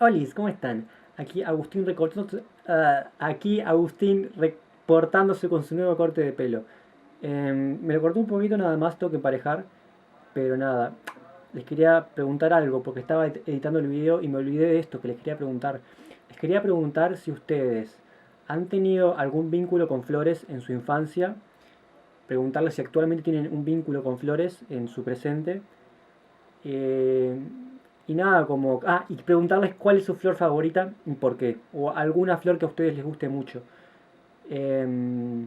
Olis, ¿cómo están? Aquí Agustín reportándose con su nuevo corte de pelo. Me lo corté un poquito nada más, tengo que emparejar, pero nada. Les quería preguntar algo, porque estaba editando el video y me olvidé de esto que les quería preguntar. Les quería preguntar si ustedes han tenido algún vínculo con flores en su infancia, preguntarles si actualmente tienen un vínculo con flores en su presente. Eh, y nada, y preguntarles cuál es su flor favorita y por qué. O alguna flor que a ustedes les guste mucho. Eh,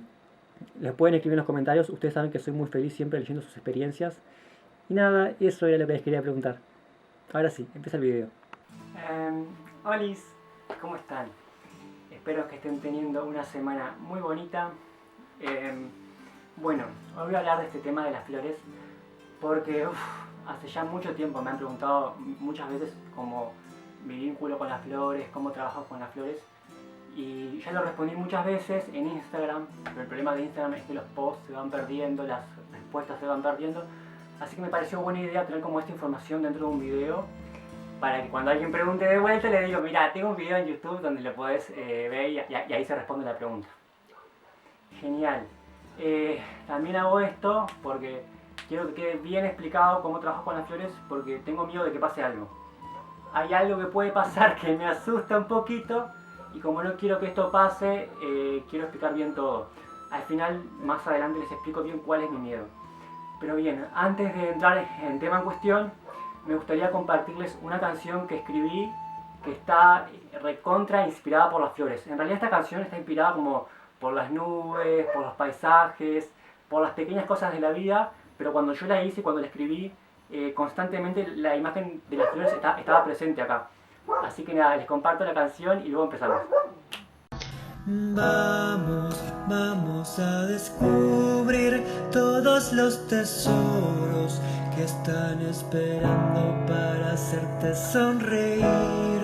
Les pueden escribir en los comentarios. Ustedes saben que soy muy feliz siempre leyendo sus experiencias. Y nada, eso era lo que les quería preguntar. Ahora sí, empieza el video. Olis, ¿cómo están? Espero que estén teniendo una semana muy bonita. Em, bueno, hoy voy a hablar de este tema de las flores porque hace ya mucho tiempo me han preguntado muchas veces como mi vínculo con las flores, cómo trabajo con las flores. Y ya lo respondí muchas veces en Instagram, pero el problema de Instagram es que los posts se van perdiendo, las respuestas se van perdiendo. Así que me pareció buena idea tener como esta información dentro de un video para que cuando alguien pregunte de vuelta le digo, mira, tengo un video en YouTube donde lo podés ver y ahí se responde la pregunta. Genial. También hago esto porque quiero que quede bien explicado cómo trabajo con las flores porque tengo miedo de que pase algo. Hay algo que puede pasar que me asusta un poquito y como no quiero que esto pase, quiero explicar bien todo. Al final, más adelante les explico bien cuál es mi miedo. Pero bien, antes de entrar en el tema en cuestión, me gustaría compartirles una canción que escribí que está recontra inspirada por las flores. En realidad esta canción está inspirada como por las nubes, por los paisajes, por las pequeñas cosas de la vida, pero cuando yo la hice, cuando la escribí, constantemente la imagen de las flores estaba presente acá. Así que nada, les comparto la canción y luego empezamos. Vamos, vamos a descubrir todos los tesoros que están esperando para hacerte sonreír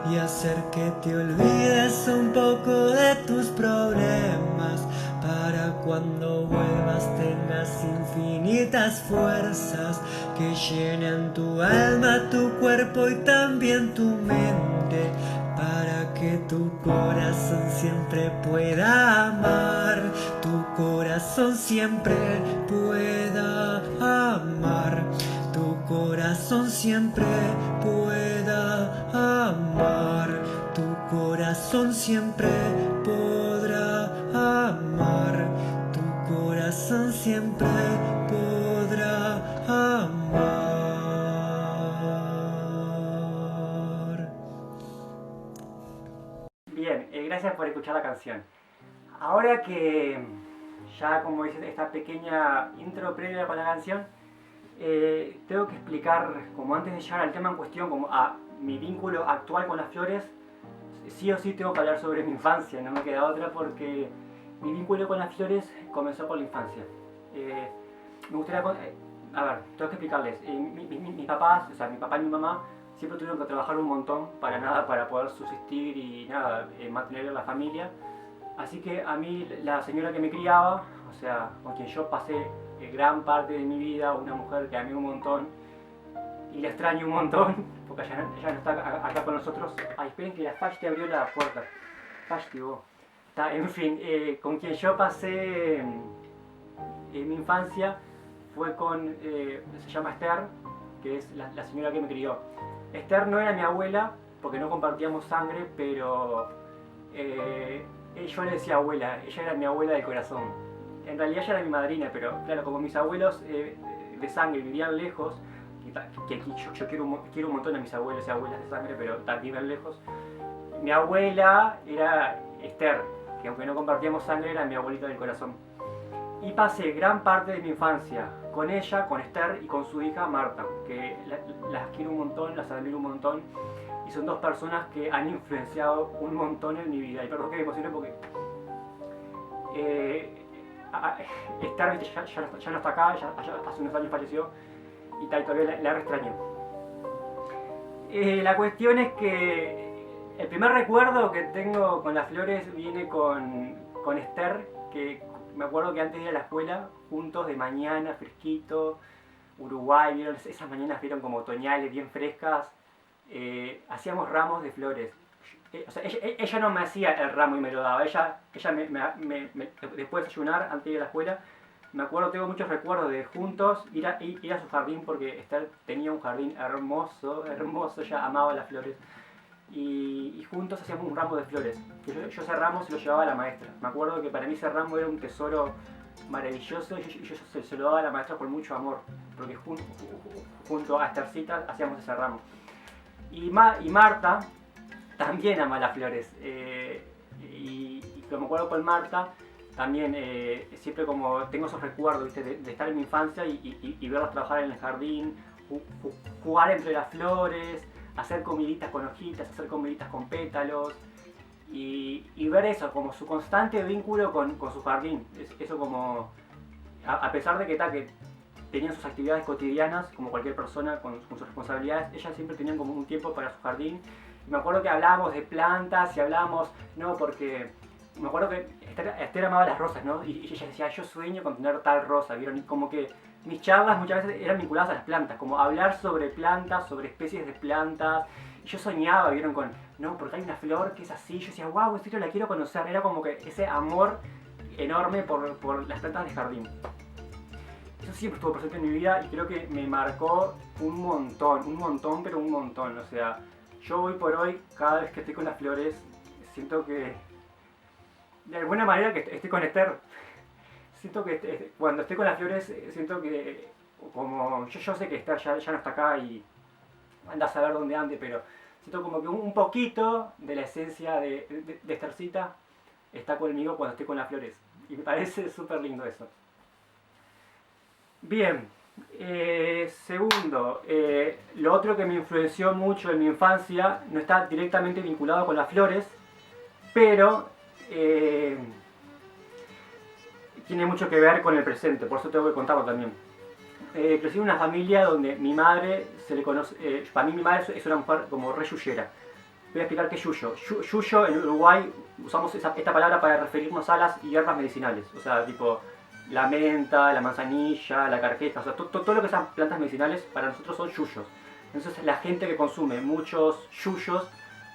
y hacer que te olvides un poco de tus problemas para cuando vuelvas tengas infinitas fuerzas que llenen tu alma, tu cuerpo y también tu mente para que tu corazón siempre pueda amar, tu corazón siempre pueda amar, tu corazón siempre pueda amar, tu corazón siempre podrá amar, tu corazón siempre podrá amar. Bien, gracias por escuchar la canción. Ahora que ya como dices esta pequeña intro previa con la canción, tengo que explicar, como antes de llegar al tema en cuestión, como a mi vínculo actual con las flores, sí o sí tengo que hablar sobre mi infancia, no me queda otra porque mi vínculo con las flores comenzó por la infancia. Eh, Me gustaría, a ver, tengo que explicarles, mis papás, o sea, mi papá y mi mamá siempre tuvieron que trabajar un montón para nada, para poder subsistir y nada, mantener a la familia. Así que a mí la señora que me criaba, o sea, con quien yo pasé gran parte de mi vida, una mujer que amé un montón y la extraño un montón, porque ella no está acá con nosotros. Ay, esperen que la Fash te abrió la puerta. Fash, vos. En fin, con quien yo pasé mi infancia fue con, se llama Esther, que es la señora que me crió. Esther no era mi abuela, porque no compartíamos sangre, pero yo le decía abuela, ella era mi abuela del corazón. En realidad ella era mi madrina, pero claro, como mis abuelos de sangre vivían lejos, que aquí yo quiero un montón a mis abuelos y abuelas de sangre, pero viven lejos. Mi abuela era Esther, que aunque no compartíamos sangre, era mi abuelita del corazón. Y pasé gran parte de mi infancia con ella, con Esther y con su hija Marta, que las quiero un montón, las admiro un montón. Y son dos personas que han influenciado un montón en mi vida. Y perdón que me emocione porque eh, Esther ya no está acá, ya hace unos años falleció y todavía la extraño. La cuestión es que el primer recuerdo que tengo con las flores viene con Esther, que me acuerdo que antes de ir a la escuela, juntos de mañana, fresquito, Uruguay, ¿vieron? Esas mañanas vieron como otoñales, bien frescas. hacíamos ramos de flores. O sea, ella no me hacía el ramo y me lo daba. Ella después de desayunar, antes de ir a la escuela, me acuerdo, tengo muchos recuerdos de juntos ir a su jardín, porque Esther tenía un jardín hermoso, hermoso, ella amaba las flores. Y juntos hacíamos un ramo de flores. Yo ese ramo se lo llevaba a la maestra. Me acuerdo que para mí ese ramo era un tesoro maravilloso, y yo se lo daba a la maestra con mucho amor, porque junto a Esthercita hacíamos ese ramo. Y Marta también ama las flores. Y lo me acuerdo con Marta, también siempre como tengo esos recuerdos, ¿viste? De estar en mi infancia y verlos trabajar en el jardín, jugar entre las flores, hacer comiditas con hojitas, hacer comiditas con pétalos, y ver eso, como su constante vínculo con su jardín. Eso como, a pesar de que tenían sus actividades cotidianas, como cualquier persona con sus responsabilidades, ellas siempre tenían como un tiempo para su jardín. Y me acuerdo que hablábamos de plantas y hablábamos, no, porque me acuerdo que Esther amaba las rosas, ¿no? Y ella decía, yo sueño con tener tal rosa, ¿vieron? Y como que mis charlas muchas veces eran vinculadas a las plantas, como hablar sobre plantas, sobre especies de plantas. Y yo soñaba, ¿vieron? Con, no, porque hay una flor que es así. Yo decía, wow, esto la quiero conocer. Era como que ese amor enorme por las plantas de jardín. Eso siempre estuvo presente en mi vida y creo que me marcó un montón, pero un montón. O sea, yo hoy por hoy, cada vez que estoy con las flores, siento que, de alguna manera, que estoy con Esther. Siento que cuando estoy con las flores, siento que, como, yo sé que Esther ya no está acá y anda a saber dónde ande, pero siento como que un poquito de la esencia de Esthercita está conmigo cuando estoy con las flores. Y me parece súper lindo eso. Bien, segundo, lo otro que me influenció mucho en mi infancia no está directamente vinculado con las flores, pero tiene mucho que ver con el presente, por eso tengo que contarlo también. Crecí en una familia donde mi madre se le conoce, para mí mi madre es una mujer como re yuyera. Voy a explicar qué es yuyo. Yuyo en Uruguay usamos esta palabra para referirnos a las hierbas medicinales, o sea, tipo la menta, la manzanilla, la carqueja, o sea, todo lo que son plantas medicinales para nosotros son yuyos. Entonces la gente que consume muchos yuyos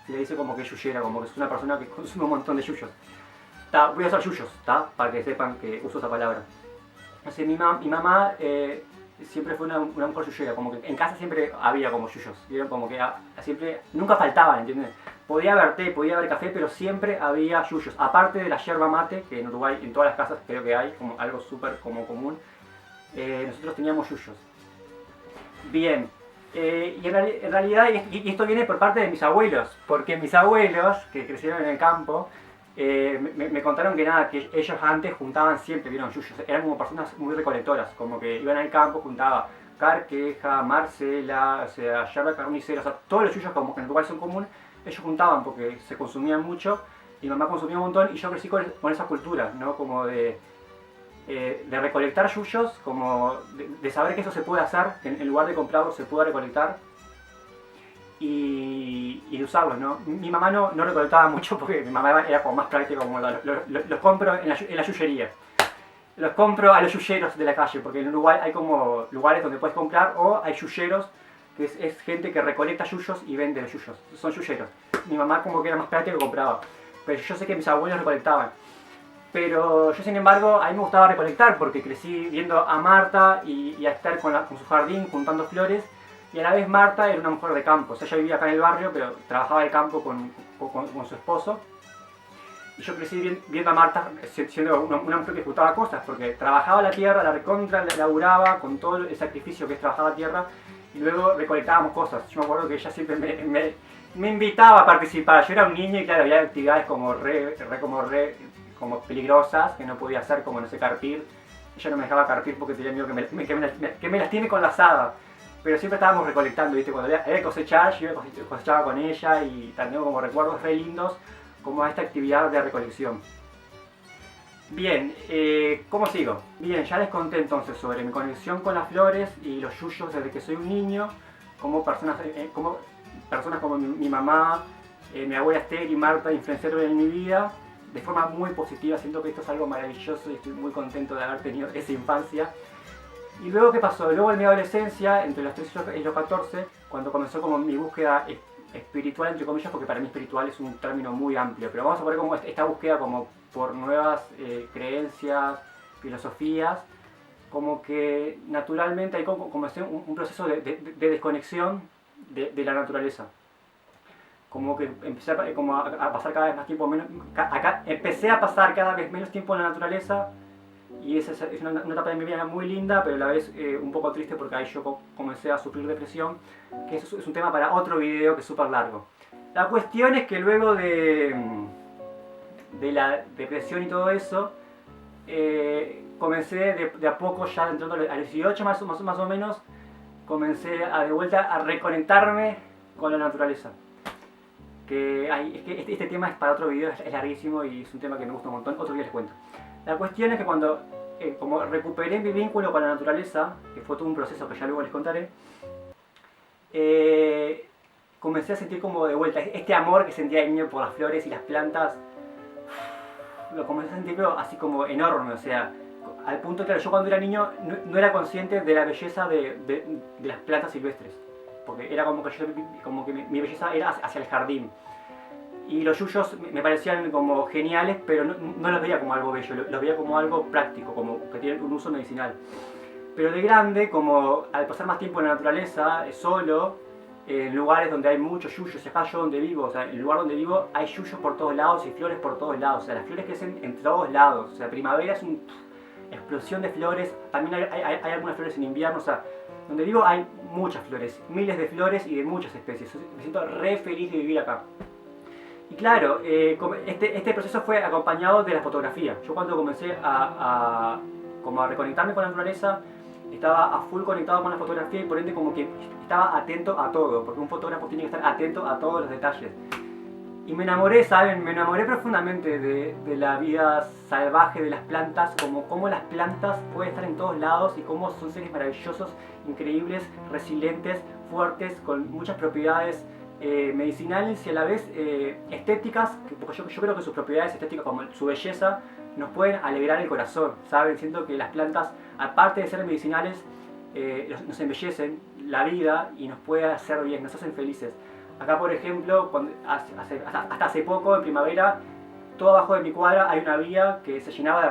se le dice como que es yuyera, como que es una persona que consume un montón de yuyos. Voy a usar yuyos, para que sepan que uso esa palabra. Entonces mi mamá siempre fue una mujer yuyera, como que en casa siempre había como yuyos, ¿vieron? Como que siempre, nunca faltaban, ¿entienden? Podía haber té, podía haber café, pero siempre había yuyos. Aparte de la yerba mate, que en Uruguay en todas las casas creo que hay, como algo súper como común, nosotros teníamos yuyos. Bien, y en realidad, y esto viene por parte de mis abuelos, porque mis abuelos, que crecieron en el campo, me contaron que nada, que ellos antes juntaban siempre, vieron, yuyos, eran como personas muy recolectoras, como que iban al campo, juntaban carqueja, marcela, o sea, yerba carnicera, o sea, todos los yuyos como que en Uruguay son comunes, ellos juntaban porque se consumían mucho, y mamá consumía un montón, y yo crecí con esa cultura, ¿no? Como de recolectar yuyos, como de saber que eso se puede hacer, que en lugar de comprarlos se puede recolectar, y de usarlos, ¿no? Mi mamá no recolectaba mucho porque mi mamá era como más práctica, como los compro en la yuyería. Los compro a los yuyeros de la calle, porque en Uruguay hay como lugares donde puedes comprar, o hay yuyeros, que es gente que recolecta yuyos y vende los yuyos. Son yuyeros. Mi mamá como que era más práctica que compraba. Pero yo sé que mis abuelos recolectaban. Pero yo, sin embargo, a mí me gustaba recolectar porque crecí viendo a Marta y a Esther con su jardín juntando flores. Y a la vez Marta era una mujer de campo. O sea, ella vivía acá en el barrio, pero trabajaba el campo con su esposo. Y yo crecí viendo a Marta siendo una mujer que ejecutaba cosas, porque trabajaba la tierra, la recontra, la laburaba con todo el sacrificio que es trabajar la tierra, y luego recolectábamos cosas. Yo me acuerdo que ella siempre me invitaba a participar. Yo era un niño y claro, había actividades como peligrosas que no podía hacer, como no sé, carpir. Ella no me dejaba carpir porque tenía miedo que me lastime con la azada. Pero siempre estábamos recolectando, ¿viste? Cuando había que cosechar, yo cosechaba con ella, y también como recuerdos re lindos como a esta actividad de recolección. Bien, ¿cómo sigo? Bien, ya les conté entonces sobre mi conexión con las flores y los yuyos desde que soy un niño, como personas como mi mamá, mi abuela Esther y Marta influenciaron en mi vida de forma muy positiva. Siento que esto es algo maravilloso y estoy muy contento de haber tenido esa infancia. Y luego, ¿qué pasó? Luego en mi adolescencia, entre los 13 y los 14, cuando comenzó como mi búsqueda espiritual, entre comillas, porque para mí espiritual es un término muy amplio, pero vamos a poner como esta búsqueda como por nuevas creencias, filosofías, como que naturalmente hay como un proceso de desconexión de la naturaleza. Como que empecé a pasar cada vez más tiempo, empecé a pasar cada vez menos tiempo en la naturaleza, y esa es una etapa de mi vida muy linda, pero a la vez un poco triste, porque ahí yo comencé a sufrir depresión, que eso es un tema para otro video que es súper largo. La cuestión es que luego de la depresión y todo eso, comencé de a poco, ya entrando a los 18 más o menos, comencé de vuelta a reconectarme con la naturaleza. Es que este tema es para otro video, es larguísimo y es un tema que me gusta un montón, otro día les cuento. La cuestión es que cuando como recuperé mi vínculo con la naturaleza, que fue todo un proceso que ya luego les contaré, comencé a sentir como de vuelta este amor que sentía de niño por las flores y las plantas. Lo comencé a sentir así como enorme, o sea, al punto que yo cuando era niño no era consciente de la belleza de las plantas silvestres, porque era como que mi belleza era hacia el jardín. Y los yuyos me parecían como geniales, pero no los veía como algo bello, los veía como algo práctico, como que tienen un uso medicinal. Pero de grande, como al pasar más tiempo en la naturaleza, solo, en lugares donde hay muchos yuyos, y acá yo donde vivo, o sea, en el lugar donde vivo hay yuyos por todos lados y flores por todos lados, o sea, las flores crecen en todos lados, o sea, primavera es una explosión de flores, también hay algunas flores en invierno, o sea, donde vivo hay muchas flores, miles de flores y de muchas especies, me siento re feliz de vivir acá. Y claro, este proceso fue acompañado de la fotografía. Yo cuando comencé como a reconectarme con la naturaleza, estaba a full conectado con la fotografía y por ende como que estaba atento a todo, porque un fotógrafo tiene que estar atento a todos los detalles. Y me enamoré, ¿saben? Me enamoré profundamente de la vida salvaje de las plantas, cómo las plantas pueden estar en todos lados y cómo son seres maravillosos, increíbles, resilientes, fuertes, con muchas propiedades medicinales y a la vez estéticas, porque yo creo que sus propiedades estéticas, como su belleza, nos pueden alegrar el corazón, ¿saben? Siento que las plantas, aparte de ser medicinales, nos embellecen la vida y nos pueden hacer bien, nos hacen felices. Acá, por ejemplo, hasta hace poco, en primavera, todo abajo de mi cuadra hay una vía que se llenaba de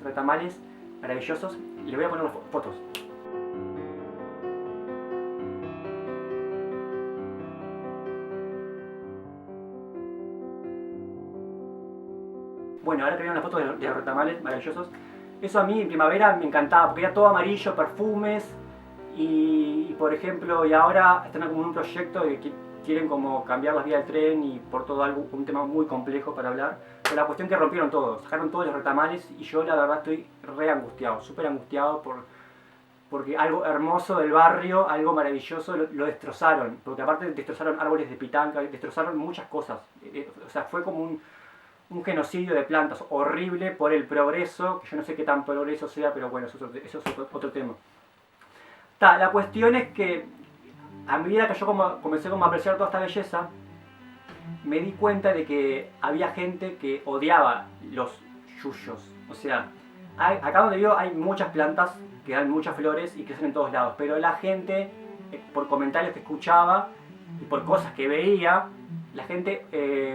retamales maravillosos. Les voy a poner las fotos. Bueno, ahora que vieron las fotos de los retamales maravillosos, eso a mí en primavera me encantaba, porque era todo amarillo, perfumes, y por ejemplo, y ahora están como en un proyecto de que quieren como cambiar las vías del tren y por todo algo, un tema muy complejo para hablar, pero la cuestión que rompieron todo, sacaron todos los retamales y yo la verdad estoy re angustiado, súper angustiado porque algo hermoso del barrio, algo maravilloso, lo destrozaron, porque aparte destrozaron árboles de pitanca, destrozaron muchas cosas, o sea, fue como un genocidio de plantas horrible por el progreso, que yo no sé qué tan progreso sea, pero bueno, eso es otro tema. La cuestión es que a medida que yo comencé a apreciar toda esta belleza, me di cuenta de que había gente que odiaba los yuyos. O sea, acá donde vivo hay muchas plantas que dan muchas flores y crecen en todos lados, pero la gente, por comentarios que escuchaba y por cosas que veía, la gente,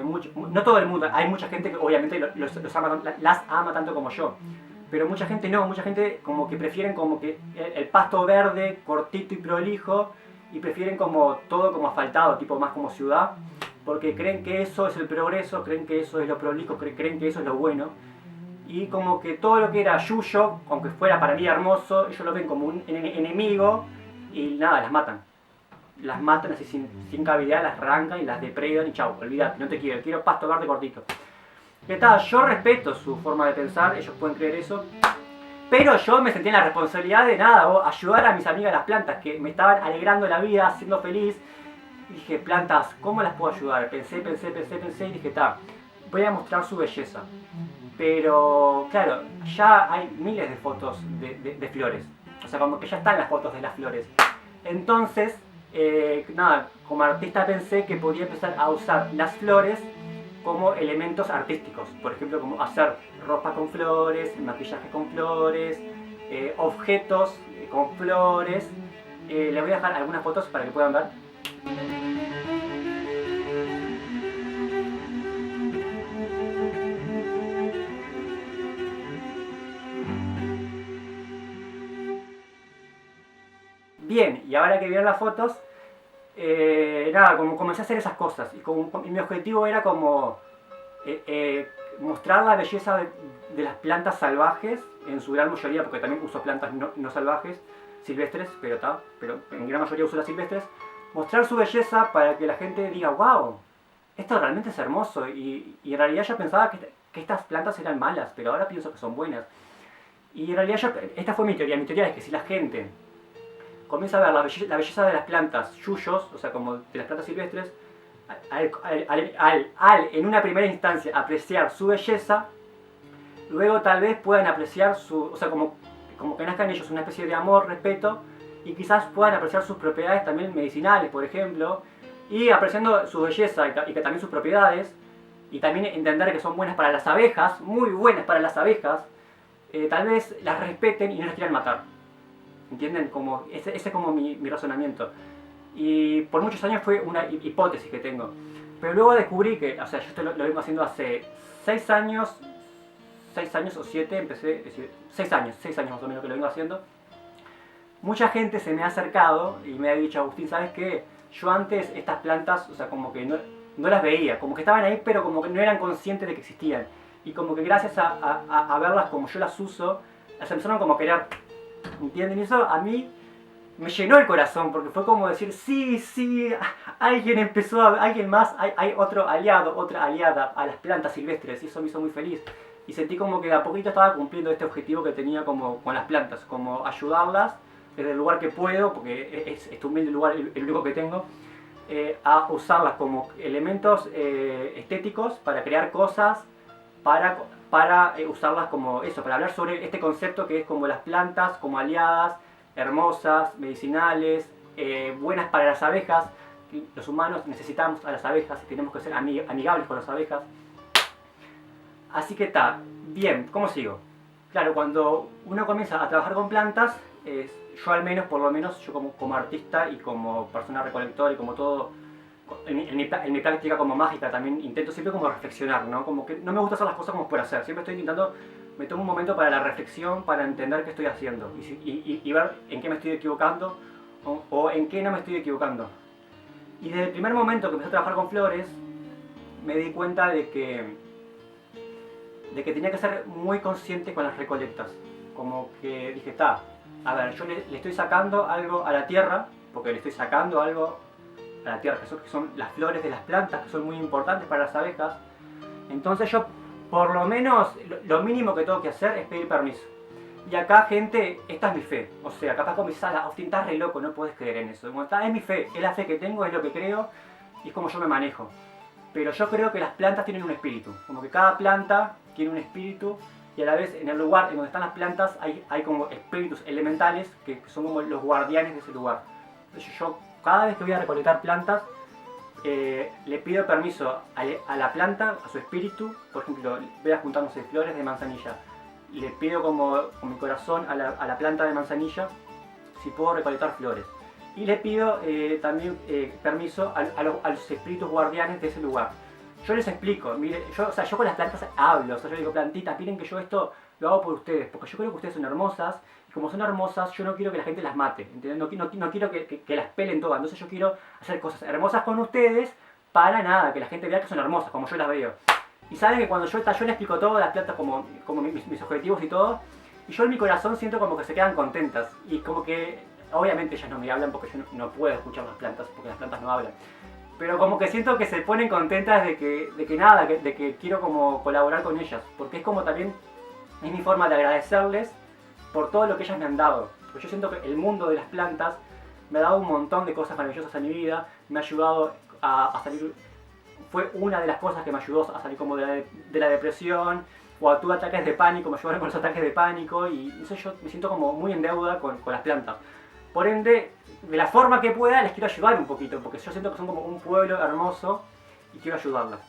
no todo el mundo, hay mucha gente que obviamente las ama tanto como yo, pero mucha gente no, mucha gente como que prefieren como que el pasto verde, cortito y prolijo, y prefieren como todo como asfaltado, tipo más como ciudad, porque creen que eso es el progreso, creen que eso es lo prolijo, creen que eso es lo bueno, y como que todo lo que era yuyo, aunque fuera para mí hermoso, ellos lo ven como un enemigo y nada, las matan así sin cavidad, las arrancan y las depredan y chau, olvídate, no te quiero pasto verde cortito. ¿Qué tal? Yo respeto su forma de pensar, ellos pueden creer eso, pero yo me sentí en la responsabilidad de nada, ayudar a mis amigas las plantas que me estaban alegrando la vida, siendo feliz. Y dije, plantas, ¿cómo las puedo ayudar? Pensé y dije, voy a mostrar su belleza. Pero claro, ya hay miles de fotos de flores, o sea, como que ya están las fotos de las flores. Entonces, nada, como artista pensé que podía empezar a usar las flores como elementos artísticos, por ejemplo, como hacer ropa con flores, maquillaje con flores, objetos con flores. Les voy a dejar algunas fotos para que puedan ver. Bien, y ahora que vieron las fotos, nada, como comencé a hacer esas cosas. Y mi objetivo era como mostrar la belleza de las plantas salvajes, en su gran mayoría, porque también uso plantas no salvajes, silvestres, pero en gran mayoría uso las silvestres. Mostrar su belleza para que la gente diga, wow, esto realmente es hermoso. Y en realidad yo pensaba que estas plantas eran malas, pero ahora pienso que son buenas. Y en realidad esta fue mi teoría. Mi teoría es que si la gente comienza a ver la belleza de las plantas yuyos, o sea, como de las plantas silvestres, al en una primera instancia apreciar su belleza, luego tal vez puedan apreciar o sea, como que nazca en ellos una especie de amor, respeto, y quizás puedan apreciar sus propiedades también medicinales, por ejemplo, y apreciando su belleza y que también sus propiedades, y también entender que son buenas para las abejas, muy buenas para las abejas, tal vez las respeten y no las quieran matar. ¿Entienden? Ese es como mi razonamiento. Y por muchos años fue una hipótesis que tengo. Pero luego descubrí que, o sea, yo esto lo vengo haciendo hace 6 años o 7, empecé, es decir, 6 años más o menos que lo vengo haciendo. Mucha gente se me ha acercado y me ha dicho, Agustín, ¿sabes qué? Yo antes estas plantas, o sea, como que no las veía, como que estaban ahí, pero como que no eran conscientes de que existían. Y como que gracias a verlas como yo las uso, las empezaron como a querer. ¿Entienden? Y eso a mí me llenó el corazón, porque fue como decir, sí, alguien más, hay otro aliado, otra aliada a las plantas silvestres, y eso me hizo muy feliz. Y sentí como que a poquito estaba cumpliendo este objetivo que tenía como con las plantas, como ayudarlas desde el lugar que puedo, porque es este humilde lugar el único que tengo, a usarlas como elementos estéticos para crear cosas, para usarlas como eso, para hablar sobre este concepto que es como las plantas como aliadas, hermosas, medicinales, buenas para las abejas. Los humanos necesitamos a las abejas y tenemos que ser amigables con las abejas. Así que está, bien, ¿cómo sigo? Claro, cuando uno comienza a trabajar con plantas, yo al menos, por lo menos, yo como artista y como persona recolectora y como todo, en mi práctica como mágica también intento siempre como reflexionar, ¿no? Como que no me gusta hacer las cosas como por hacer, siempre estoy intentando, me tomo un momento para la reflexión, para entender qué estoy haciendo y ver en qué me estoy equivocando o en qué no me estoy equivocando. Y desde el primer momento que empecé a trabajar con flores, me di cuenta de que tenía que ser muy consciente con las recolectas. Como que dije, a ver, yo le estoy sacando algo a la tierra, porque le estoy sacando algo a la tierra, que son las flores de las plantas, que son muy importantes para las abejas. Entonces yo, por lo menos, lo mínimo que tengo que hacer es pedir permiso. Y acá, gente, esta es mi fe. O sea, capaz como dices, Agustín, estás re loco, no puedes creer en eso. Bueno, es mi fe, es la fe que tengo, es lo que creo, y es como yo me manejo. Pero yo creo que las plantas tienen un espíritu. Como que cada planta tiene un espíritu, y a la vez en el lugar en donde están las plantas hay como espíritus elementales que son como los guardianes de ese lugar. Entonces yo cada vez que voy a recolectar plantas le pido permiso a la planta, a su espíritu. Por ejemplo, voy a juntar, no sé, flores de manzanilla. Le pido como con mi corazón a la planta de manzanilla si puedo recolectar flores. Y le pido también permiso a los espíritus guardianes de ese lugar. Yo les explico, mire, yo con las plantas hablo, o sea, yo digo, plantitas, miren que yo esto lo hago por ustedes, porque yo creo que ustedes son hermosas, y como son hermosas, yo no quiero que la gente las mate, ¿entienden? No quiero que las pelen todas, entonces yo quiero hacer cosas hermosas con ustedes, para nada, que la gente vea que son hermosas, como yo las veo. Y saben que cuando yo les explico todo, las plantas como mis objetivos y todo, y yo en mi corazón siento como que se quedan contentas, y como que, obviamente ellas no me hablan porque yo no puedo escuchar las plantas, porque las plantas no hablan. Pero como que siento que se ponen contentas de que quiero como colaborar con ellas. Porque es como también, es mi forma de agradecerles por todo lo que ellas me han dado. Porque yo siento que el mundo de las plantas me ha dado un montón de cosas maravillosas en mi vida. Me ha ayudado a salir, fue una de las cosas que me ayudó a salir como de la depresión. O tuve ataques de pánico, me ayudaron con los ataques de pánico. Y eso yo me siento como muy en deuda con las plantas. Por ende, de la forma que pueda, les quiero ayudar un poquito, porque yo siento que son como un pueblo hermoso y quiero ayudarlas.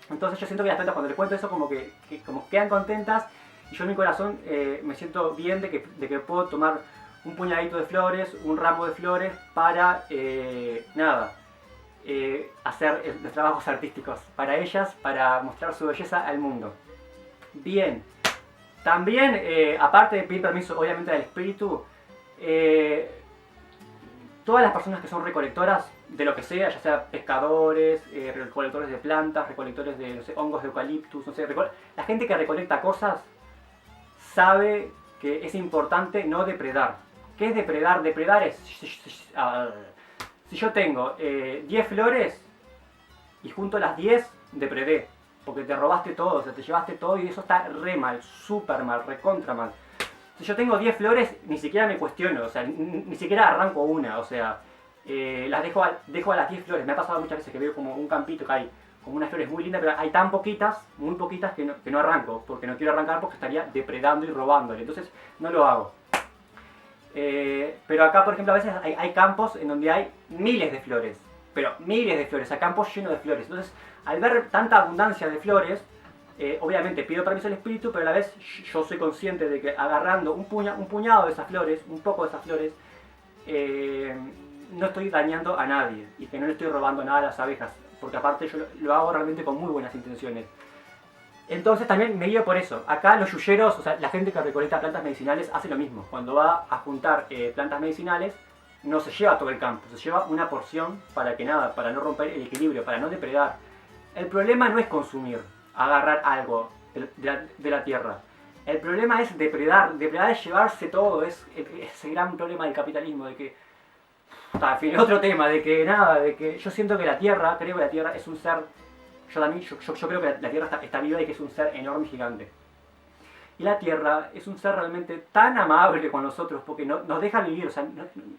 Entonces yo siento que las plantas, cuando les cuento eso, como que como quedan contentas, y yo en mi corazón me siento bien de que puedo tomar un puñadito de flores, un ramo de flores, para, hacer los trabajos artísticos para ellas, para mostrar su belleza al mundo. Bien, también, aparte de pedir permiso obviamente al espíritu, todas las personas que son recolectoras de lo que sea, ya sea pescadores, recolectores de plantas, recolectores de, no sé, hongos de eucaliptus, no sé, la gente que recolecta cosas sabe que es importante no depredar. ¿Qué es depredar? Depredar es, si yo tengo 10 flores y junto las 10, depredé. Porque te robaste todo, o sea, te llevaste todo y eso está re mal, súper mal, recontra mal. Si yo tengo 10 flores, ni siquiera me cuestiono, o sea, ni siquiera arranco una, o sea, las dejo a las 10 flores. Me ha pasado muchas veces que veo como un campito que hay como unas flores muy lindas, pero hay tan poquitas, muy poquitas, que no arranco, porque no quiero arrancar porque estaría depredando y robándole, entonces no lo hago. Pero acá, por ejemplo, a veces hay campos en donde hay miles de flores, pero miles de flores, hay campos llenos de flores. Entonces, al ver tanta abundancia de flores, obviamente pido permiso al espíritu, pero a la vez yo soy consciente de que agarrando un puñado de esas flores, un poco de esas flores, no estoy dañando a nadie y que no le estoy robando nada a las abejas, porque aparte yo lo hago realmente con muy buenas intenciones. Entonces también me guío por eso. Acá los yuyeros, o sea, la gente que recolecta plantas medicinales hace lo mismo. Cuando va a juntar plantas medicinales, no se lleva todo el campo, se lleva una porción para que nada, para no romper el equilibrio, para no depredar. El problema no es consumir, agarrar algo de la tierra. El problema es depredar. Depredar es llevarse todo, es ese gran problema del capitalismo, de que... En fin, otro tema, de que nada, de que yo siento que la tierra, creo que la tierra es un ser... Yo creo que la tierra está viva y que es un ser enorme y gigante. Y la tierra es un ser realmente tan amable con nosotros porque nos deja vivir, o sea,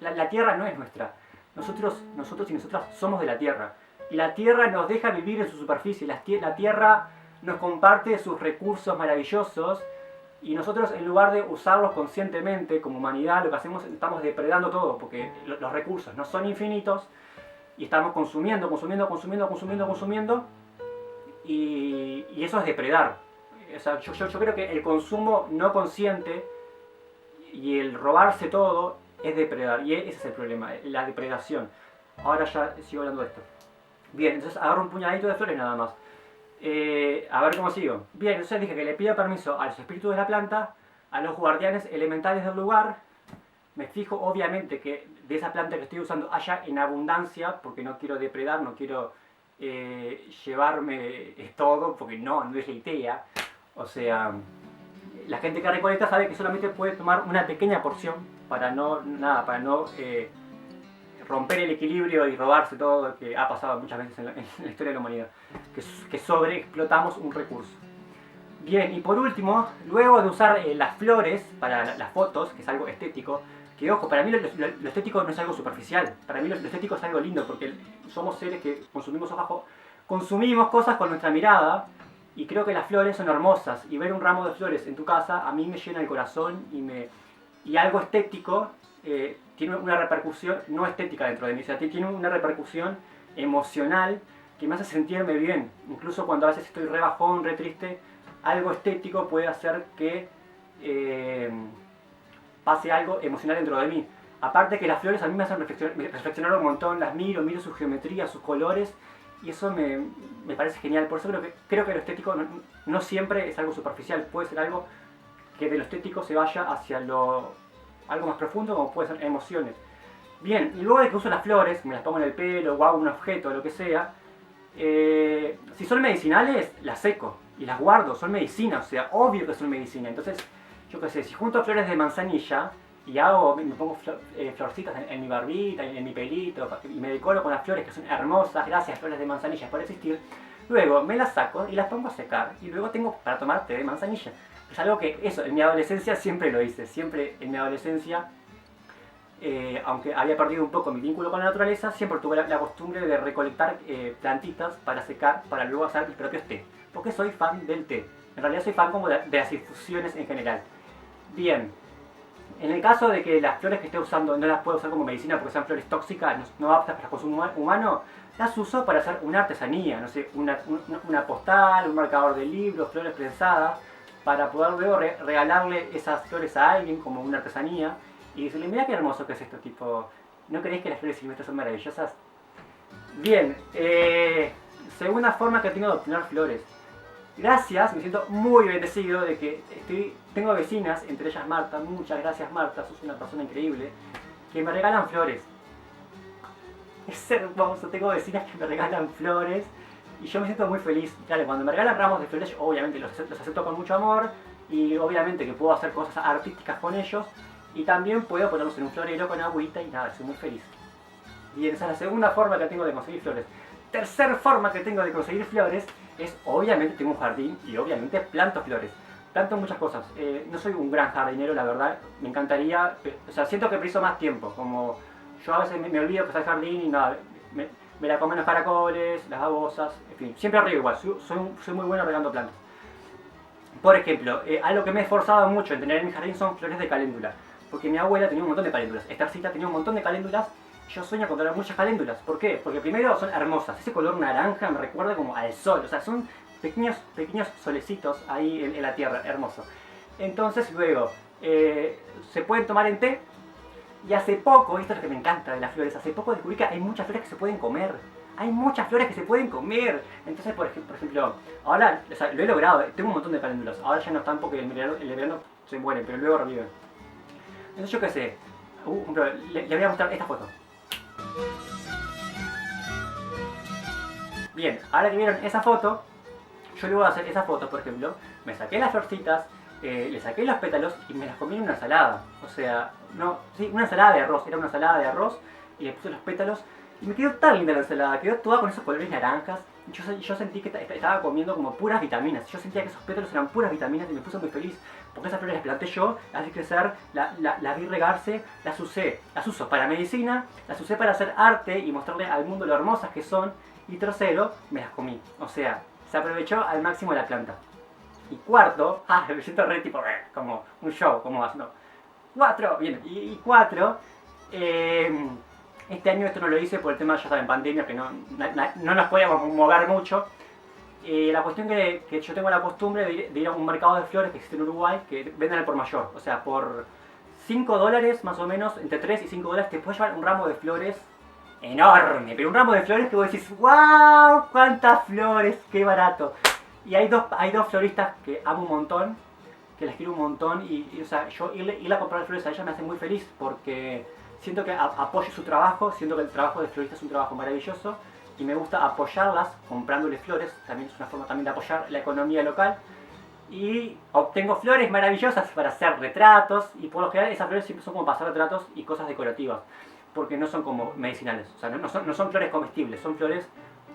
la tierra no es nuestra. Nosotros y nosotras somos de la tierra. Y la tierra nos deja vivir en su superficie. La tierra nos comparte sus recursos maravillosos y nosotros, en lugar de usarlos conscientemente como humanidad, lo que hacemos es estamos depredando todo porque los recursos no son infinitos y estamos consumiendo y eso es depredar. O sea, yo creo que el consumo no consciente y el robarse todo es depredar y ese es el problema, la depredación. Ahora ya sigo hablando de esto. Bien, entonces agarro un puñadito de flores nada más. A ver cómo sigo. Bien, entonces dije que le pido permiso a los espíritus de la planta, a los guardianes elementales del lugar. Me fijo obviamente que de esa planta que estoy usando haya en abundancia, porque no quiero depredar, no quiero llevarme todo, porque no es la idea. O sea, la gente que recolecta sabe que solamente puede tomar una pequeña porción para no romper el equilibrio y robarse todo, que ha pasado muchas veces en la historia de la humanidad, que sobreexplotamos un recurso. Bien, y por último, luego de usar las flores para las fotos, que es algo estético, que ojo, para mí lo estético no es algo superficial, para mí lo estético es algo lindo, porque somos seres que consumimos cosas con nuestra mirada, y creo que las flores son hermosas, y ver un ramo de flores en tu casa a mí me llena el corazón, y algo estético tiene una repercusión no estética dentro de mí, o sea, tiene una repercusión emocional que me hace sentirme bien, incluso cuando a veces estoy re bajón, re triste, algo estético puede hacer que pase algo emocional dentro de mí. Aparte que las flores a mí me hacen reflexionar un montón, las miro su geometría, sus colores, y eso me parece genial. Por eso creo que lo estético no siempre es algo superficial, puede ser algo que de lo estético se vaya hacia algo más profundo, como puede ser emociones. Bien, y luego de que uso las flores, me las pongo en el pelo o hago un objeto, lo que sea, si son medicinales, las seco y las guardo, son medicina, o sea, obvio que son medicina. Entonces, yo qué sé, si junto flores de manzanilla y me pongo florcitas en mi barbita, en mi pelito, y me decoro con las flores que son hermosas, gracias flores de manzanilla por existir, luego me las saco y las pongo a secar y luego tengo para tomar té de manzanilla. Es algo que, eso, en mi adolescencia siempre lo hice, siempre en mi adolescencia, aunque había perdido un poco mi vínculo con la naturaleza, siempre tuve la costumbre de recolectar plantitas para secar, para luego hacer mis propios té, porque soy fan del té. En realidad soy fan como de las infusiones en general. Bien, en el caso de que las flores que esté usando no las puedo usar como medicina porque sean flores tóxicas, no aptas para consumo humano, las uso para hacer una artesanía, no sé, una postal, un marcador de libros, flores prensadas, para poder luego regalarle esas flores a alguien como una artesanía y decirle, mira qué hermoso que es esto, tipo, ¿no creéis que las flores silvestres son maravillosas? Bien, segunda forma que tengo de obtener flores. Gracias, me siento muy bendecido de que tengo vecinas, entre ellas Marta, muchas gracias Marta, sos una persona increíble, que me regalan flores. Es hermoso, tengo vecinas que me regalan flores y yo me siento muy feliz. Claro, cuando me regalan ramos de flores, yo obviamente los acepto con mucho amor y obviamente que puedo hacer cosas artísticas con ellos y también puedo ponerlos en un florero con agüita y nada, soy muy feliz. Bien, esa es la segunda forma que tengo de conseguir flores. Tercera forma que tengo de conseguir flores es, obviamente tengo un jardín y obviamente planto flores. Planto muchas cosas. No soy un gran jardinero, la verdad. Me encantaría, o sea, siento que preciso más tiempo. Como yo a veces me olvido que está el jardín y nada, me la comen los caracoles, las babosas, en fin. Siempre arriba igual, soy muy bueno regando plantas. Por ejemplo, algo que me he esforzado mucho en tener en mi jardín son flores de caléndula. Porque mi abuela tenía un montón de caléndulas. Estarcita tenía un montón de caléndulas. Yo sueño con tener muchas caléndulas. ¿Por qué? Porque primero son hermosas. Ese color naranja me recuerda como al sol. O sea, son pequeños solecitos ahí en la tierra. Hermoso. Entonces luego, se pueden tomar en té. Y hace poco, esto es lo que me encanta de las flores, hace poco descubrí que hay muchas flores que se pueden comer. Hay muchas flores que se pueden comer. Entonces, por ejemplo, ahora, o sea, lo he logrado. Tengo un montón de caléndulas. Ahora ya no están porque el verano se mueren, pero luego reviven. Entonces yo qué sé. Le voy a mostrar esta foto. Bien, ahora que vieron esa foto, yo le voy a hacer esa foto, por ejemplo, me saqué las florcitas, le saqué los pétalos y me las comí en una ensalada. O sea, no, sí, una ensalada de arroz, era una ensalada de arroz y le puse los pétalos y me quedó tan linda la ensalada, quedó toda con esos colores naranjas. Yo sentí que estaba comiendo como puras vitaminas, yo sentía que esos pétalos eran puras vitaminas y me puse muy feliz. Porque esas flores las planté yo, las vi crecer, las vi regarse, las uso para medicina, las usé para hacer arte y mostrarle al mundo lo hermosas que son. Y tercero, me las comí. O sea, se aprovechó al máximo la planta. Y cuarto, me siento re tipo, como un show, como haciendo. Cuatro, bien, y cuatro, este año esto no lo hice por el tema, ya saben, pandemia, que no nos podíamos mover mucho. La cuestión que yo tengo la costumbre de ir a un mercado de flores que existe en Uruguay, que venden al por mayor. O sea, por $5 más o menos, entre 3 y $5 te puedes llevar un ramo de flores enorme. Pero un ramo de flores que vos decís, ¡wow! ¡Cuántas flores! ¡Qué barato! Y hay dos floristas que amo un montón, que las quiero un montón. Y o sea, yo ir a comprar flores a ellas me hace muy feliz porque siento que apoyo su trabajo, siento que el trabajo de florista es un trabajo maravilloso. Y me gusta apoyarlas comprándoles flores, también es una forma también de apoyar la economía local. Y obtengo flores maravillosas para hacer retratos y por lo general esas flores siempre son como para hacer retratos y cosas decorativas, porque no son como medicinales, o sea, no son flores comestibles, son flores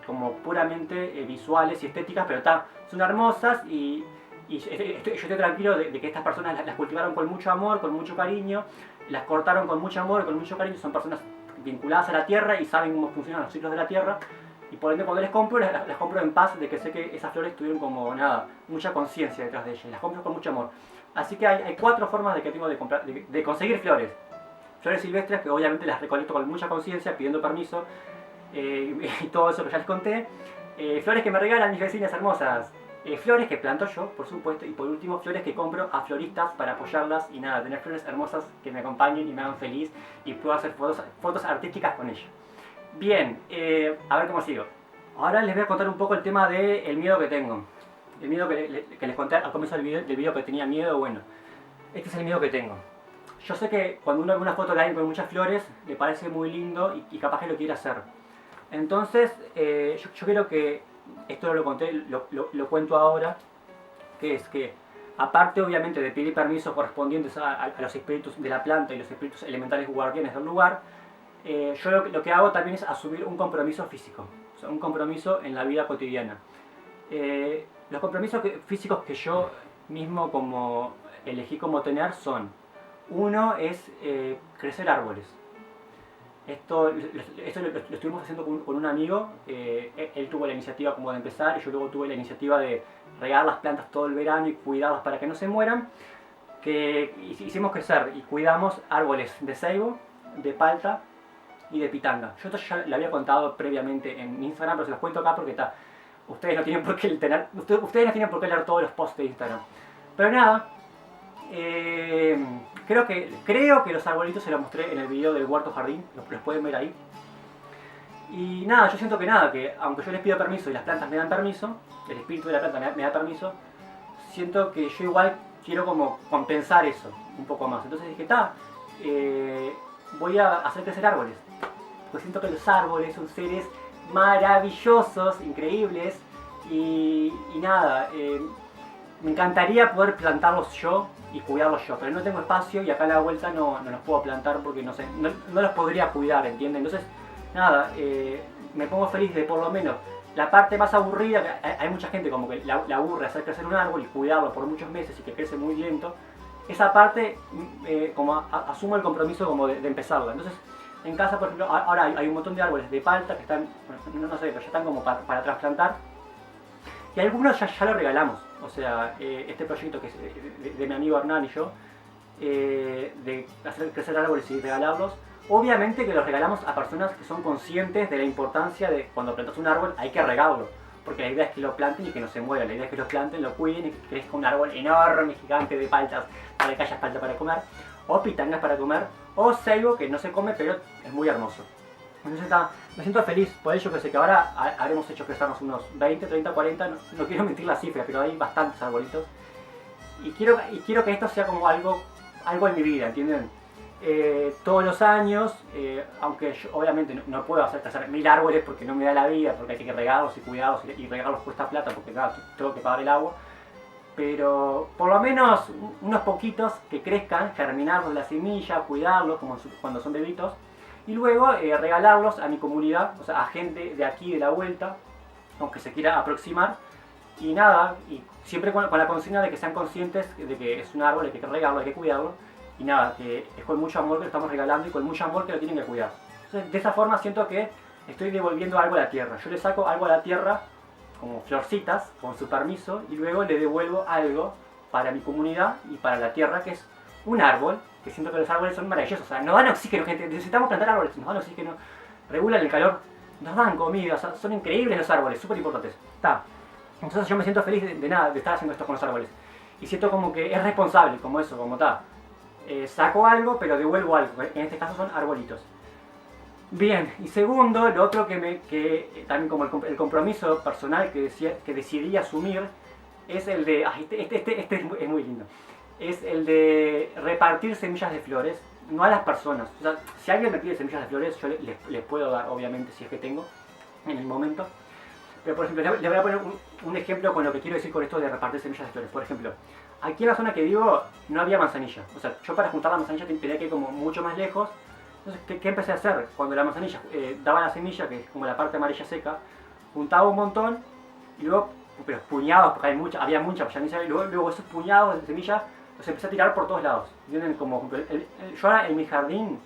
como puramente visuales y estéticas, pero son hermosas y yo estoy tranquilo de que estas personas las cultivaron con mucho amor, con mucho cariño, las cortaron con mucho amor, con mucho cariño, son personas vinculadas a la tierra y saben cómo funcionan los ciclos de la tierra y por ende cuando les compro, las compro en paz de que sé que esas flores tuvieron como nada, mucha conciencia detrás de ellas, las compro con mucho amor. Así que hay 4 formas de que tengo de conseguir flores. Flores silvestres que obviamente las recolecto con mucha conciencia, pidiendo permiso y todo eso que ya les conté. Flores que me regalan mis vecinas hermosas. Flores que planto yo, por supuesto, y por último flores que compro a floristas para apoyarlas y nada, tener flores hermosas que me acompañen y me hagan feliz y puedo hacer fotos artísticas con ellas. Bien, a ver cómo sigo. Ahora les voy a contar un poco el tema del miedo que tengo. El miedo que les conté al comienzo del video que tenía miedo, bueno, este es el miedo que tengo. Yo sé que cuando uno ve una foto de alguien con muchas flores, le parece muy lindo y capaz que lo quiere hacer. Entonces, yo quiero que, esto no lo conté, lo cuento ahora, que es que, aparte obviamente de pedir permisos correspondientes a los espíritus de la planta y los espíritus elementales guardianes del lugar, yo lo que hago también es asumir un compromiso físico, o sea, un compromiso en la vida cotidiana. Los compromisos físicos que yo mismo como elegí como tener son, uno es crecer árboles. Esto lo estuvimos haciendo con un amigo, él tuvo la iniciativa como de empezar y yo luego tuve la iniciativa de regar las plantas todo el verano y cuidarlas para que no se mueran, que hicimos crecer y cuidamos árboles de ceibo, de palta y de pitanga. Yo esto ya lo había contado previamente en Instagram, pero se los cuento acá porque ustedes no tienen por qué leer todos los posts de Instagram. Pero nada, creo que los arbolitos se los mostré en el video del huerto jardín, los pueden ver ahí. Y nada, yo siento que nada, que aunque yo les pido permiso y las plantas me dan permiso, el espíritu de la planta me da permiso, siento que yo igual quiero como compensar eso un poco más. Entonces dije, voy a hacer crecer árboles. Porque siento que los árboles son seres maravillosos, increíbles, y nada, me encantaría poder plantarlos yo y cuidarlos yo, pero no tengo espacio y acá a la vuelta no los puedo plantar porque no sé, no los podría cuidar, ¿entienden? Entonces, nada, me pongo feliz de por lo menos la parte más aburrida, que hay mucha gente como que la aburre hacer crecer un árbol y cuidarlo por muchos meses y que crece muy lento. Esa parte, como asumo el compromiso como de empezarla. Entonces, en casa, por ejemplo, ahora hay un montón de árboles de palta que están, bueno, no sé, pero ya están como para trasplantar. Y algunos ya lo regalamos. O sea, este proyecto que es de mi amigo Hernán y yo, de hacer crecer árboles y regalarlos, obviamente que los regalamos a personas que son conscientes de la importancia de cuando plantas un árbol hay que regarlo. Porque la idea es que lo planten y que no se muera. La idea es que lo planten, lo cuiden y que crezca un árbol enorme, gigante de paltas, para que haya palta para comer, o pitangas para comer, o ceibo que no se come pero es muy hermoso. Entonces me siento feliz por ello, que sé que ahora habremos hecho crecer unos 20, 30, 40, no quiero mentir la cifra, pero hay bastantes arbolitos. Y quiero que esto sea como algo en mi vida, ¿entienden? Todos los años, aunque yo obviamente no puedo hacer crecer 1000 árboles porque no me da la vida, porque hay que regarlos y cuidarlos, y regarlos cuesta plata porque claro, tengo que pagar el agua. Pero por lo menos unos poquitos que crezcan, germinarlos de la semilla, cuidarlos como cuando son bebitos, y luego regalarlos a mi comunidad, o sea, a gente de aquí, de la vuelta, aunque se quiera aproximar, y nada, y siempre con la consigna de que sean conscientes de que es un árbol, hay que regarlo, hay que cuidarlo, y nada, que es con mucho amor que lo estamos regalando y con mucho amor que lo tienen que cuidar. Entonces, de esa forma siento que estoy devolviendo algo a la tierra. Yo le saco algo a la tierra, como florcitas, con su permiso, y luego le devuelvo algo para mi comunidad y para la tierra, que es un árbol, que siento que los árboles son maravillosos. O sea, nos dan oxígeno, gente. Necesitamos plantar árboles, nos dan oxígeno, regulan el calor, nos dan comida, o sea, son increíbles los árboles, súper importantes. Está. Entonces yo me siento feliz de nada, de estar haciendo esto con los árboles. Y siento como que es responsable, como eso, como está. Saco algo, pero devuelvo algo. En este caso son arbolitos. Bien, y segundo, lo otro que también como el compromiso personal que decidí asumir es el de, este es muy lindo, es el de repartir semillas de flores, no a las personas. O sea, si alguien me pide semillas de flores, yo les puedo dar, obviamente, si es que tengo, en el momento. Pero por ejemplo, le voy a poner un ejemplo con lo que quiero decir con esto de repartir semillas de flores. Por ejemplo, aquí en la zona que vivo no había manzanilla. O sea, yo para juntar la manzanilla tenía que ir como mucho más lejos. Entonces, ¿qué empecé a hacer? Cuando la manzanilla daba la semilla, que es como la parte amarilla seca, juntaba un montón y luego, pero puñados, porque había mucha pachanilla, y luego esos puñados de semilla los empecé a tirar por todos lados. ¿Entienden? Como, yo ahora en mi jardín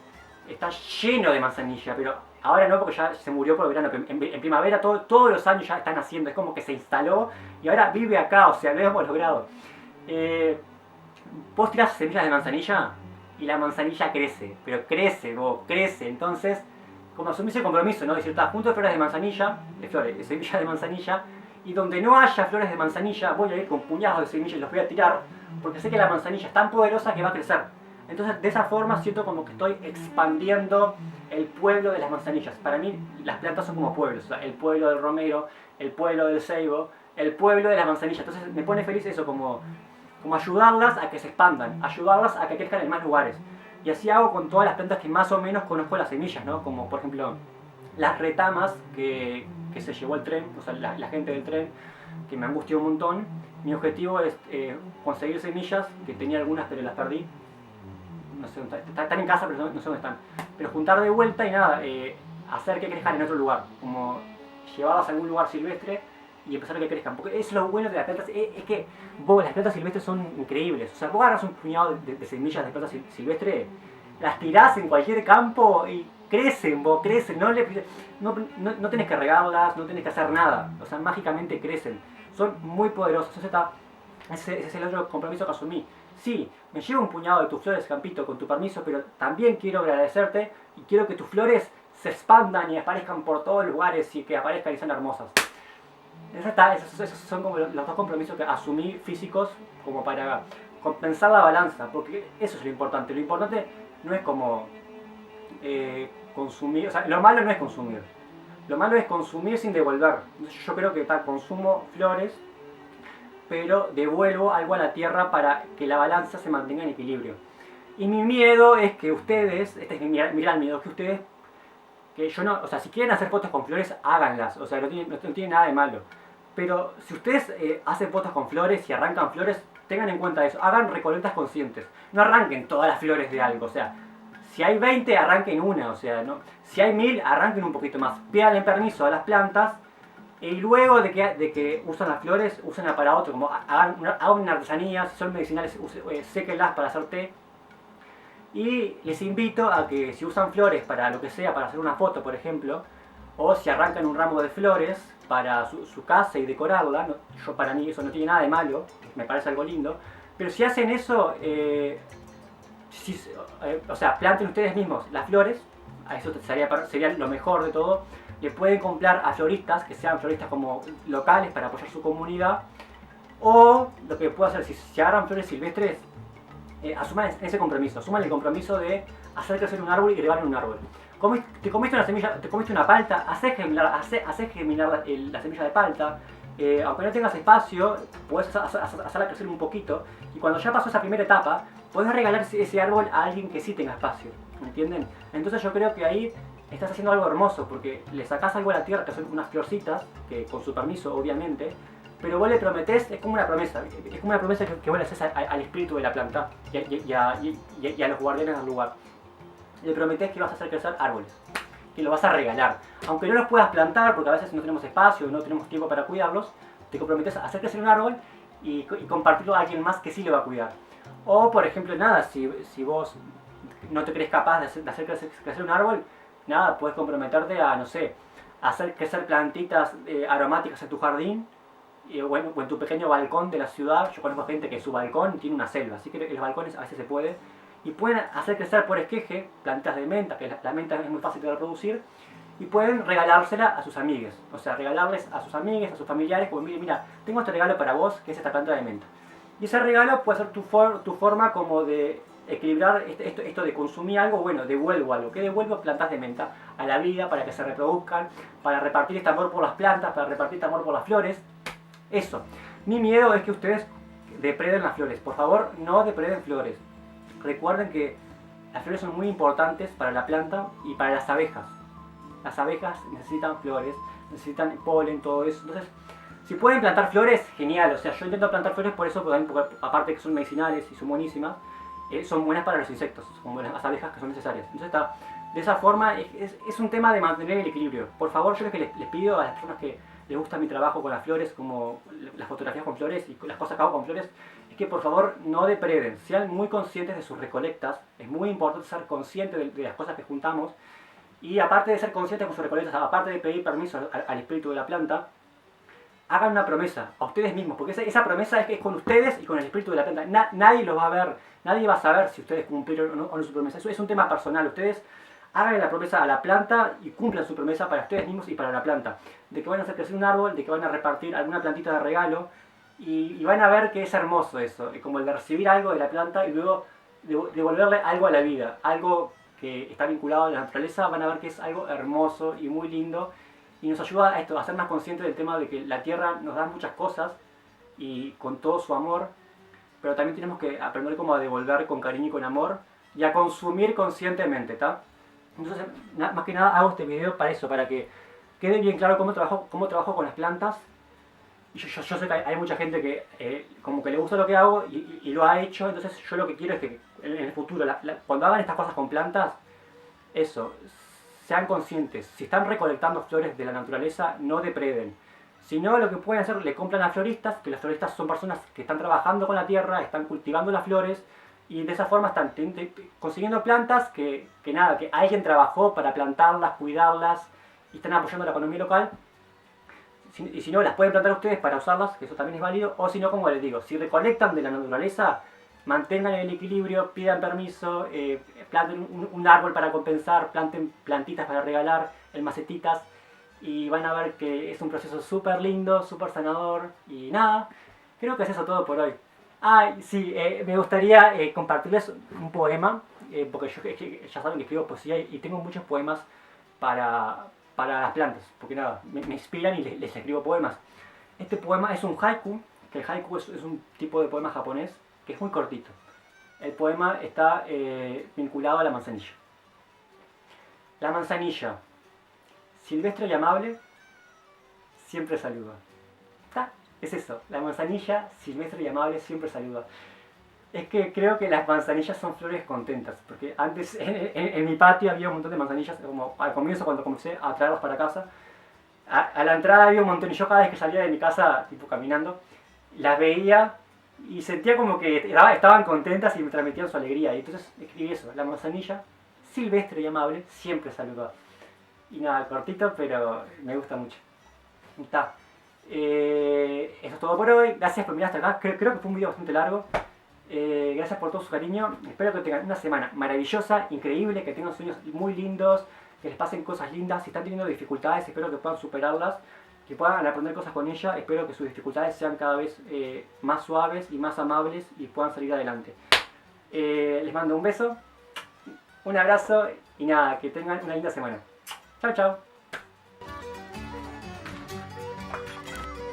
está lleno de manzanilla, pero ahora no porque ya se murió por el verano, pero en primavera todos los años ya están haciendo, es como que se instaló y ahora vive acá, o sea, lo hemos logrado. Vos tirás semillas de manzanilla y la manzanilla crece, pero crece. Entonces, como asumís el compromiso, ¿no? Decir, está, junto de flores de manzanilla, de semillas de manzanilla, y donde no haya flores de manzanilla, voy a ir con puñados de semillas y los voy a tirar, porque sé que la manzanilla es tan poderosa que va a crecer. Entonces, de esa forma siento como que estoy expandiendo el pueblo de las manzanillas. Para mí, las plantas son como pueblos, o sea, el pueblo del romero, el pueblo del ceibo, el pueblo de las manzanillas. Entonces, me pone feliz eso, como ayudarlas a que se expandan, ayudarlas a que crezcan en más lugares. Y así hago con todas las plantas que más o menos conozco las semillas, ¿no? Como por ejemplo las retamas que se llevó el tren, o sea, la gente del tren, que me angustió un montón. Mi objetivo es conseguir semillas, que tenía algunas pero las perdí. No sé dónde están en casa, pero no sé dónde están. Pero juntar de vuelta y nada, hacer que crezcan en otro lugar, como llevarlas a algún lugar silvestre y empezar a que crezcan. Porque es lo bueno de las plantas, es que las plantas silvestres son increíbles. O sea, vos agarras un puñado de semillas de plantas silvestres, las tirás en cualquier campo y crecen, no tenés que regarlas, no tenés que hacer nada. O sea, mágicamente crecen. Son muy poderosos. Ese es el otro compromiso que asumí. Sí, me llevo un puñado de tus flores, Campito, con tu permiso, pero también quiero agradecerte y quiero que tus flores se expandan y aparezcan por todos lugares y que aparezcan y sean hermosas. Esos son como los dos compromisos que asumí físicos como para compensar la balanza, porque eso es lo importante. Lo importante no es como consumir, o sea, lo malo no es consumir. Lo malo es consumir sin devolver. Entonces yo creo que consumo flores, pero devuelvo algo a la tierra para que la balanza se mantenga en equilibrio. Y mi miedo es que ustedes, este es mi gran miedo, que ustedes, que yo no, o sea, si quieren hacer fotos con flores, háganlas, o sea, no tiene nada de malo. Pero si ustedes hacen fotos con flores y arrancan flores, tengan en cuenta eso, hagan recolectas conscientes. No arranquen todas las flores de algo, o sea, si hay 20, arranquen una, o sea, ¿no? Si hay 1000, arranquen un poquito más. Pídanle permiso a las plantas y luego de que usan las flores, úsenlas para otro, como hagan una artesanía, si son medicinales, séquenlas para hacer té. Y les invito a que si usan flores para lo que sea, para hacer una foto, por ejemplo, o si arrancan un ramo de flores para su casa y decorarla, para mí eso no tiene nada de malo, me parece algo lindo, pero si hacen eso, o sea, planten ustedes mismos las flores, a eso sería lo mejor de todo. Le pueden comprar a floristas, que sean floristas como locales para apoyar su comunidad, o lo que puedo hacer, si agarran flores silvestres, asuman ese compromiso, asuman el compromiso de hacer crecer un árbol y regalen un árbol. Te comiste una semilla, te comiste una palta, haces germinar la semilla de palta. Aunque no tengas espacio, puedes hacerla crecer un poquito. Y cuando ya pasó esa primera etapa, puedes regalar ese árbol a alguien que sí tenga espacio. ¿Entienden? Entonces yo creo que ahí estás haciendo algo hermoso, porque le sacás algo a la tierra, que son unas florcitas, que con su permiso obviamente, pero vos le prometés, es como una promesa que vos le haces al espíritu de la planta y a los guardianes del lugar. Le prometés que vas a hacer crecer árboles, que los vas a regalar. Aunque no los puedas plantar, porque a veces no tenemos espacio, no tenemos tiempo para cuidarlos, te comprometes a hacer crecer un árbol y compartirlo a alguien más que sí le va a cuidar. O, por ejemplo, nada, si vos no te crees capaz de hacer crecer un árbol, nada, puedes comprometerte a, no sé, a hacer crecer plantitas aromáticas en tu jardín, o en tu pequeño balcón de la ciudad. Yo conozco gente que su balcón tiene una selva, así que los balcones a veces se puede. Y pueden hacer crecer por esqueje plantas de menta, que la menta es muy fácil de reproducir, y pueden regalársela a sus amigues. O sea, regalarles a sus amigues, a sus familiares, como mira, tengo este regalo para vos, que es esta planta de menta. Y ese regalo puede ser tu forma como de equilibrar esto de consumir algo, bueno, devuelvo algo. ¿Qué devuelvo? Plantas de menta a la vida para que se reproduzcan, para repartir este amor por las plantas, para repartir este amor por las flores. Eso. Mi miedo es que ustedes depreden las flores. Por favor, no depreden flores. Recuerden que las flores son muy importantes para la planta y para las abejas. Las abejas necesitan flores, necesitan polen, todo eso. Entonces, si pueden plantar flores, genial. O sea, yo intento plantar flores por eso, porque aparte que son medicinales y son buenísimas, son buenas para los insectos, son buenas las abejas que son necesarias. Entonces, de esa forma, es un tema de mantener el equilibrio. Por favor, yo lo que les pido a las personas que les gusta mi trabajo con las flores, como las fotografías con flores y las cosas que hago con flores, es que por favor no depreden, sean muy conscientes de sus recolectas. Es muy importante ser consciente de las cosas que juntamos, y aparte de ser conscientes con sus recolectas, aparte de pedir permiso al espíritu de la planta, hagan una promesa a ustedes mismos, porque esa promesa es con ustedes y con el espíritu de la planta. Nadie los va a ver, nadie va a saber si ustedes cumplieron o no su promesa. Eso es un tema personal. Ustedes hagan la promesa a la planta y cumplan su promesa para ustedes mismos y para la planta, de que van a hacer crecer un árbol, de que van a repartir alguna plantita de regalo, y van a ver que es hermoso eso, como el de recibir algo de la planta y luego devolverle algo a la vida, algo que está vinculado a la naturaleza. Van a ver que es algo hermoso y muy lindo, y nos ayuda a esto, a ser más conscientes del tema de que la tierra nos da muchas cosas y con todo su amor, pero también tenemos que aprender como a devolver con cariño y con amor, y a consumir conscientemente, ¿está? Entonces, más que nada hago este video para eso, para que quede bien claro cómo trabajo con las plantas. Y yo sé que hay mucha gente que como que le gusta lo que hago y lo ha hecho. Entonces yo lo que quiero es que en el futuro, cuando hagan estas cosas con plantas, eso, sean conscientes. Si están recolectando flores de la naturaleza, no depreden. Si no, lo que pueden hacer, le compran a floristas, que los floristas son personas que están trabajando con la tierra, están cultivando las flores, y de esa forma están consiguiendo plantas que alguien trabajó para plantarlas, cuidarlas, y están apoyando la economía local. Y si no, las pueden plantar ustedes para usarlas, que eso también es válido. O si no, como les digo, si recolectan de la naturaleza, mantengan el equilibrio, pidan permiso, planten un árbol para compensar, planten plantitas para regalar, en macetitas, y van a ver que es un proceso súper lindo, súper sanador. Y nada, creo que es eso todo por hoy. Sí, me gustaría compartirles un poema, porque ya saben que escribo poesía y tengo muchos poemas para para las plantas, porque nada, me inspiran y les escribo poemas. Este poema es un haiku, que el haiku es un tipo de poema japonés que es muy cortito. El poema está vinculado a la manzanilla. La manzanilla, silvestre y amable, siempre saluda. ¿Está? Es eso, la manzanilla, silvestre y amable, siempre saluda. Es que creo que las manzanillas son flores contentas, porque antes en mi patio había un montón de manzanillas, como al comienzo cuando comencé a traerlas para casa, a la entrada había un montón y yo cada vez que salía de mi casa, tipo caminando, las veía y sentía como que estaban contentas y me transmitían su alegría. Y entonces escribí eso, la manzanilla, silvestre y amable, siempre saluda. Y nada, cortito, pero me gusta mucho. Está. Eso es todo por hoy. Gracias por mirar hasta acá. Creo que fue un video bastante largo. Gracias por todo su cariño. Espero que tengan una semana maravillosa, increíble, que tengan sueños muy lindos, que les pasen cosas lindas. Si están teniendo dificultades, espero que puedan superarlas, que puedan aprender cosas con ella. Espero que sus dificultades sean cada vez más suaves y más amables y puedan salir adelante. Les mando un beso, un abrazo y nada, que tengan una linda semana. Chao, chao.